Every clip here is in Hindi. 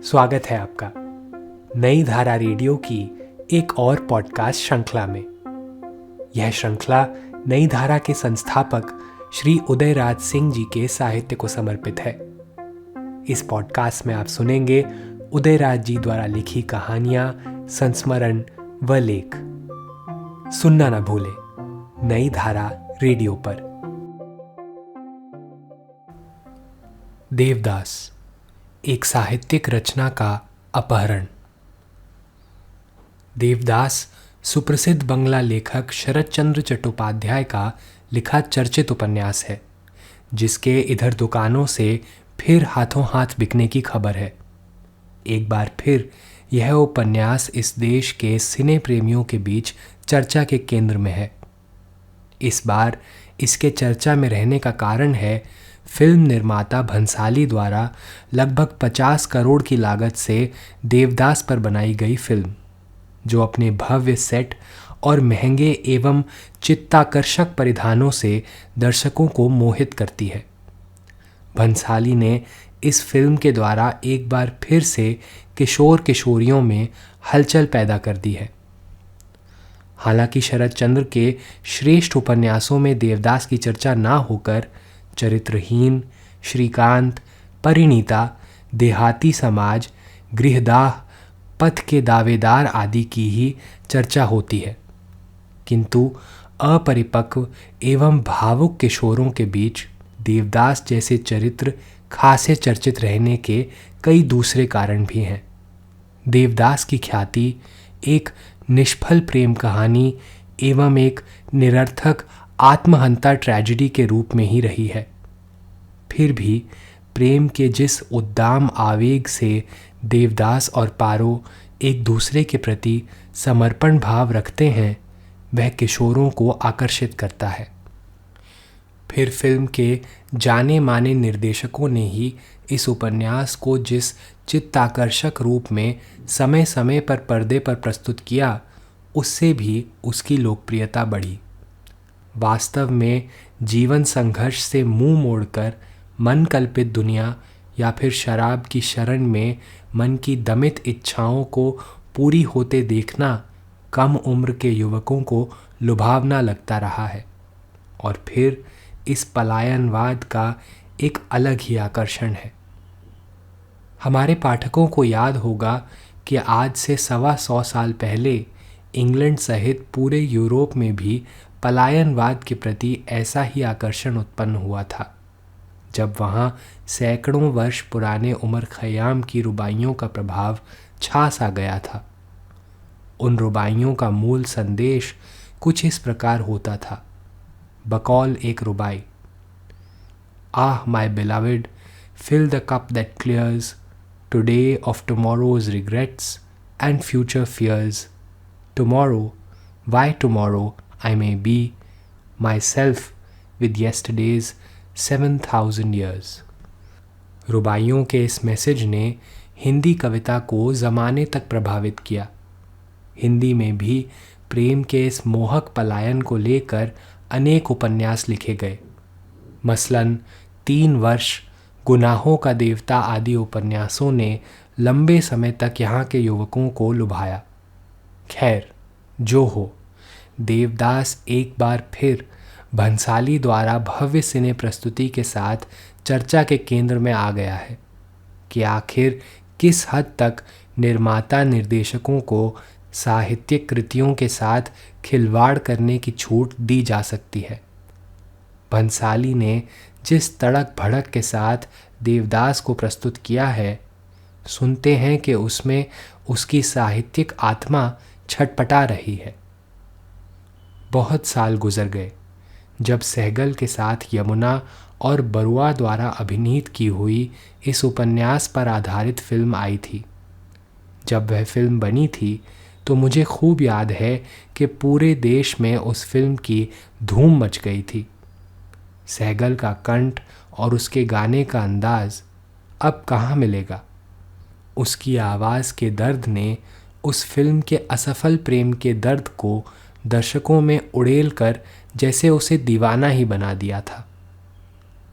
स्वागत है आपका नई धारा रेडियो की एक और पॉडकास्ट श्रृंखला में। यह श्रृंखला नई धारा के संस्थापक श्री उदयराज सिंह जी के साहित्य को समर्पित है। इस पॉडकास्ट में आप सुनेंगे उदयराज जी द्वारा लिखी कहानियां, संस्मरण व लेख। सुनना न भूलें नई धारा रेडियो पर। देवदास, एक साहित्यिक रचना का अपहरण। देवदास सुप्रसिद्ध बंगला लेखक शरद चंद्र चट्टोपाध्याय का लिखा चर्चित उपन्यास है, जिसके इधर दुकानों से फिर हाथों हाथ बिकने की खबर है। एक बार फिर यह उपन्यास इस देश के सिने प्रेमियों के बीच चर्चा के केंद्र में है। इस बार इसके चर्चा में रहने का कारण है फिल्म निर्माता भंसाली द्वारा लगभग 50 करोड़ की लागत से देवदास पर बनाई गई फिल्म, जो अपने भव्य सेट और महंगे एवं चित्ताकर्षक परिधानों से दर्शकों को मोहित करती है। भंसाली ने इस फिल्म के द्वारा एक बार फिर से किशोर किशोरियों में हलचल पैदा कर दी है। हालांकि शरद चंद्र के श्रेष्ठ उपन्यासों में देवदास की चर्चा ना होकर चरित्रहीन, श्रीकांत, परिणीता, देहाती समाज, गृहदाह, पथ के दावेदार आदि की ही चर्चा होती है, किंतु अपरिपक्व एवं भावुक किशोरों के बीच देवदास जैसे चरित्र खासे चर्चित रहने के कई दूसरे कारण भी हैं। देवदास की ख्याति एक निष्फल प्रेम कहानी एवं एक निरर्थक आत्महंता ट्रेजेडी के रूप में ही रही है। फिर भी प्रेम के जिस उद्दाम आवेग से देवदास और पारो एक दूसरे के प्रति समर्पण भाव रखते हैं, वह किशोरों को आकर्षित करता है। फिर फिल्म के जाने माने निर्देशकों ने ही इस उपन्यास को जिस चित्ताकर्षक रूप में समय समय पर पर्दे पर प्रस्तुत किया, उससे भी उसकी लोकप्रियता बढ़ी। वास्तव में जीवन संघर्ष से मुंह मोड़कर मन कल्पित दुनिया या फिर शराब की शरण में मन की दमित इच्छाओं को पूरी होते देखना कम उम्र के युवकों को लुभावना लगता रहा है। और फिर इस पलायनवाद का एक अलग ही आकर्षण है। हमारे पाठकों को याद होगा कि आज से 125 साल पहले इंग्लैंड सहित पूरे यूरोप में भी पलायनवाद के प्रति ऐसा ही आकर्षण उत्पन्न हुआ था, जब वहाँ सैकड़ों वर्ष पुराने उमर खयाम की रुबाइयों का प्रभाव छा सा गया था। उन रुबाइयों का मूल संदेश कुछ इस प्रकार होता था। बकौल एक रुबाई, ah my beloved, fill the cup that clears, today of tomorrow's regrets and future fears, tomorrow, why tomorrow I may be myself with yesterday's 7,000 years। रुबाइयों के इस मैसेज ने हिंदी कविता को ज़माने तक प्रभावित किया। हिंदी में भी प्रेम के इस मोहक पलायन को लेकर अनेक उपन्यास लिखे गए। मसलन 3 वर्ष, गुनाहों का देवता आदि उपन्यासों ने लंबे समय तक यहाँ के युवकों को लुभाया। खैर, जो हो, देवदास एक बार फिर भंसाली द्वारा भव्य सिने प्रस्तुति के साथ चर्चा के केंद्र में आ गया है कि आखिर किस हद तक निर्माता निर्देशकों को साहित्यिक कृतियों के साथ खिलवाड़ करने की छूट दी जा सकती है। भंसाली ने जिस तड़क भड़क के साथ देवदास को प्रस्तुत किया है, सुनते हैं कि उसमें उसकी साहित्यिक आत्मा छटपटा रही है। बहुत साल गुजर गए जब सहगल के साथ यमुना और बरुआ द्वारा अभिनीत की हुई इस उपन्यास पर आधारित फिल्म आई थी। जब वह फिल्म बनी थी तो मुझे खूब याद है कि पूरे देश में उस फिल्म की धूम मच गई थी। सहगल का कंठ और उसके गाने का अंदाज अब कहाँ मिलेगा। उसकी आवाज़ के दर्द ने उस फिल्म के असफल प्रेम के दर्द को दर्शकों में उड़ेल कर जैसे उसे दीवाना ही बना दिया था।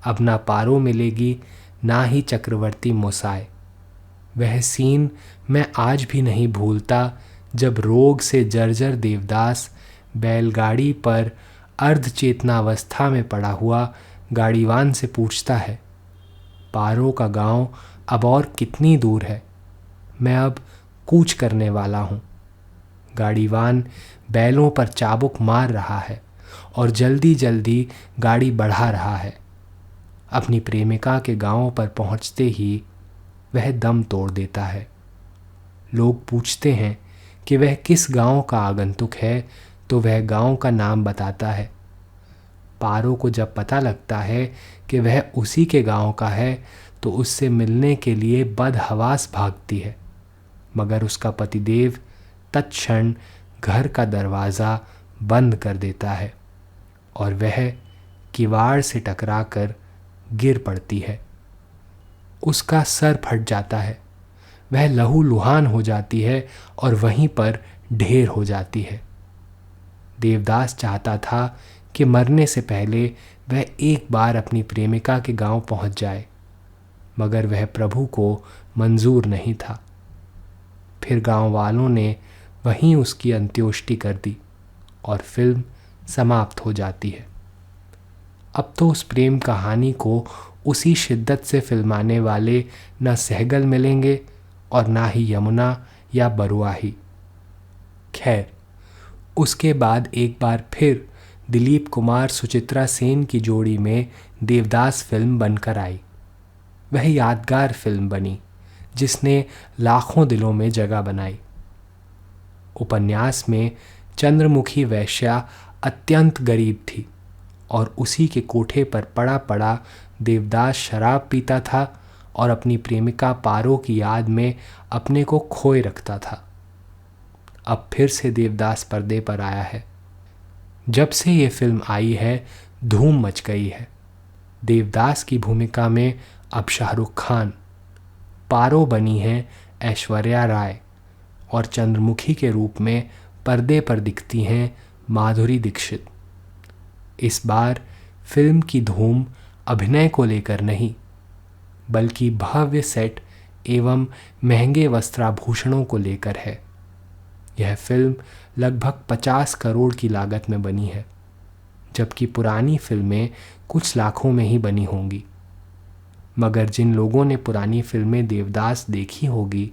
अब ना पारो मिलेगी, ना ही चक्रवर्ती मोसाए। वह सीन मैं आज भी नहीं भूलता जब रोग से जर्जर देवदास बैलगाड़ी पर अर्ध चेतनावस्था में पड़ा हुआ गाड़ीवान से पूछता है, पारो का गांव अब और कितनी दूर है? मैं अब कूच करने वाला हूँ। गाड़ीवान बैलों पर चाबुक मार रहा है और जल्दी जल्दी गाड़ी बढ़ा रहा है। अपनी प्रेमिका के गांव पर पहुंचते ही वह दम तोड़ देता है। लोग पूछते हैं कि वह किस गांव का आगंतुक है तो वह गांव का नाम बताता है। पारो को जब पता लगता है कि वह उसी के गांव का है तो उससे मिलने के लिए बदहवास भागती है, मगर उसका पतिदेव तत्क्षण घर का दरवाज़ा बंद कर देता है और वह किवाड़ से टकराकर गिर पड़ती है। उसका सर फट जाता है, वह लहूलुहान हो जाती है और वहीं पर ढेर हो जाती है। देवदास चाहता था कि मरने से पहले वह एक बार अपनी प्रेमिका के गांव पहुंच जाए, मगर वह प्रभु को मंजूर नहीं था। फिर गांव वालों ने वहीं उसकी अंत्योष्टि कर दी और फिल्म समाप्त हो जाती है। अब तो उस प्रेम कहानी को उसी शिद्दत से फिल्माने वाले न सहगल मिलेंगे और ना ही यमुना या बरुआही। खैर, उसके बाद एक बार फिर दिलीप कुमार सुचित्रा सेन की जोड़ी में देवदास फिल्म बनकर आई। वह यादगार फिल्म बनी जिसने लाखों दिलों में जगह बनाई। उपन्यास में चंद्रमुखी वैश्या अत्यंत गरीब थी और उसी के कोठे पर पड़ा पड़ा देवदास शराब पीता था और अपनी प्रेमिका पारो की याद में अपने को खोए रखता था। अब फिर से देवदास पर्दे पर आया है। जब से ये फिल्म आई है धूम मच गई है। देवदास की भूमिका में अब शाहरुख खान, पारो बनी है ऐश्वर्या राय और चंद्रमुखी के रूप में पर्दे पर दिखती हैं माधुरी दीक्षित। इस बार फिल्म की धूम अभिनय को लेकर नहीं, बल्कि भव्य सेट एवं महंगे वस्त्राभूषणों को लेकर है। यह फिल्म लगभग 50 करोड़ की लागत में बनी है, जबकि पुरानी फिल्में कुछ लाखों में ही बनी होंगी। मगर जिन लोगों ने पुरानी फिल्में देवदास देखी होगी,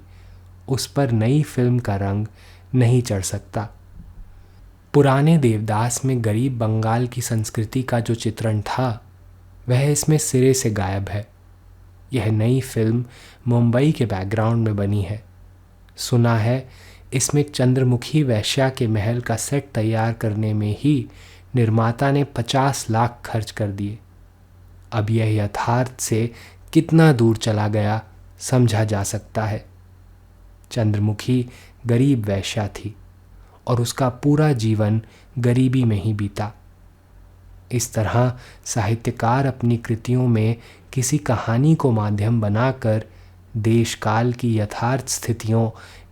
उस पर नई फिल्म का रंग नहीं चढ़ सकता। पुराने देवदास में गरीब बंगाल की संस्कृति का जो चित्रण था, वह इसमें सिरे से गायब है। यह नई फिल्म मुंबई के बैकग्राउंड में बनी है। सुना है इसमें चंद्रमुखी वैश्या के महल का सेट तैयार करने में ही निर्माता ने 50 लाख खर्च कर दिए। अब यह यथार्थ से कितना दूर चला गया समझा जा सकता है। चंद्रमुखी गरीब वैश्या थी और उसका पूरा जीवन गरीबी में ही बीता। इस तरह साहित्यकार अपनी कृतियों में किसी कहानी को माध्यम बनाकर देश काल की यथार्थ स्थितियों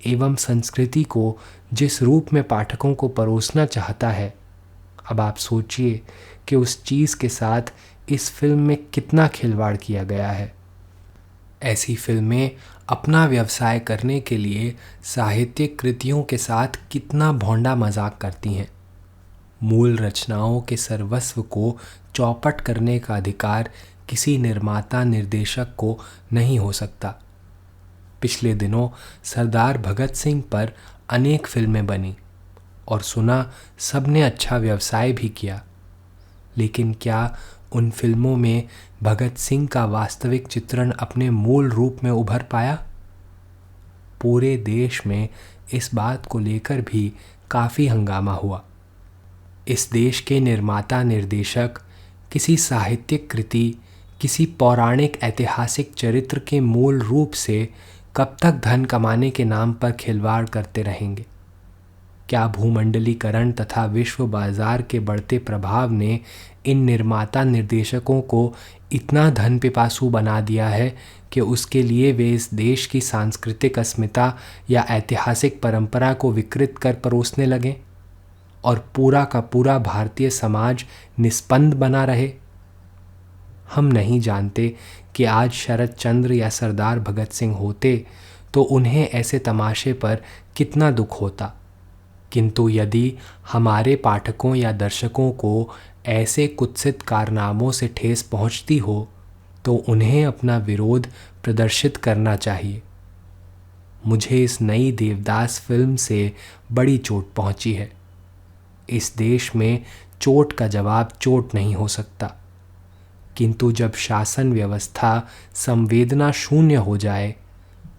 एवं संस्कृति को जिस रूप में पाठकों को परोसना चाहता है, अब आप सोचिए कि उस चीज़ के साथ इस फिल्म में कितना खिलवाड़ किया गया है। ऐसी फिल्में अपना व्यवसाय करने के लिए साहित्यिक कृतियों के साथ कितना भोंडा मजाक करती हैं। मूल रचनाओं के सर्वस्व को चौपट करने का अधिकार किसी निर्माता निर्देशक को नहीं हो सकता। पिछले दिनों सरदार भगत सिंह पर अनेक फिल्में बनी और सुना सबने अच्छा व्यवसाय भी किया, लेकिन क्या उन फिल्मों में भगत सिंह का वास्तविक चित्रण अपने मूल रूप में उभर पाया? पूरे देश में इस बात को लेकर भी काफ़ी हंगामा हुआ। इस देश के निर्माता निर्देशक किसी साहित्यिक कृति, किसी पौराणिक ऐतिहासिक चरित्र के मूल रूप से कब तक धन कमाने के नाम पर खिलवाड़ करते रहेंगे? क्या भूमंडलीकरण तथा विश्व बाजार के बढ़ते प्रभाव ने इन निर्माता निर्देशकों को इतना धन पिपासु बना दिया है कि उसके लिए वे इस देश की सांस्कृतिक अस्मिता या ऐतिहासिक परंपरा को विकृत कर परोसने लगें और पूरा का पूरा भारतीय समाज निस्पंद बना रहे? हम नहीं जानते कि आज शरत चंद्र या सरदार भगत सिंह होते तो उन्हें ऐसे तमाशे पर कितना दुख होता। किंतु यदि हमारे पाठकों या दर्शकों को ऐसे कुत्सित कारनामों से ठेस पहुंचती हो तो उन्हें अपना विरोध प्रदर्शित करना चाहिए। मुझे इस नई देवदास फिल्म से बड़ी चोट पहुंची है। इस देश में चोट का जवाब चोट नहीं हो सकता, किंतु जब शासन व्यवस्था संवेदना शून्य हो जाए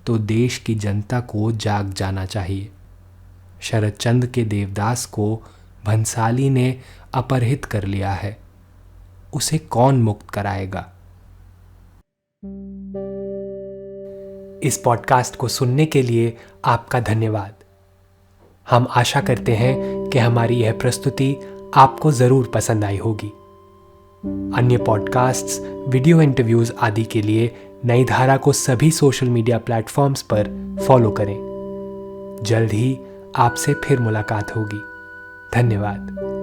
तो देश की जनता को जाग जाना चाहिए। शरतचंद्र के देवदास को भंसाली ने अपहृत कर लिया है, उसे कौन मुक्त कराएगा। इस पॉडकास्ट को सुनने के लिए आपका धन्यवाद। हम आशा करते हैं कि हमारी यह प्रस्तुति आपको ज़रूर पसंद आई होगी। अन्य पॉडकास्ट्स, वीडियो इंटरव्यूज़ आदि के लिए नई धारा को सभी सोशल मीडिया प्लेटफॉर्म्स पर फॉलो करें। जल्द ही आपसे फिर मुलाकात होगी। धन्यवाद।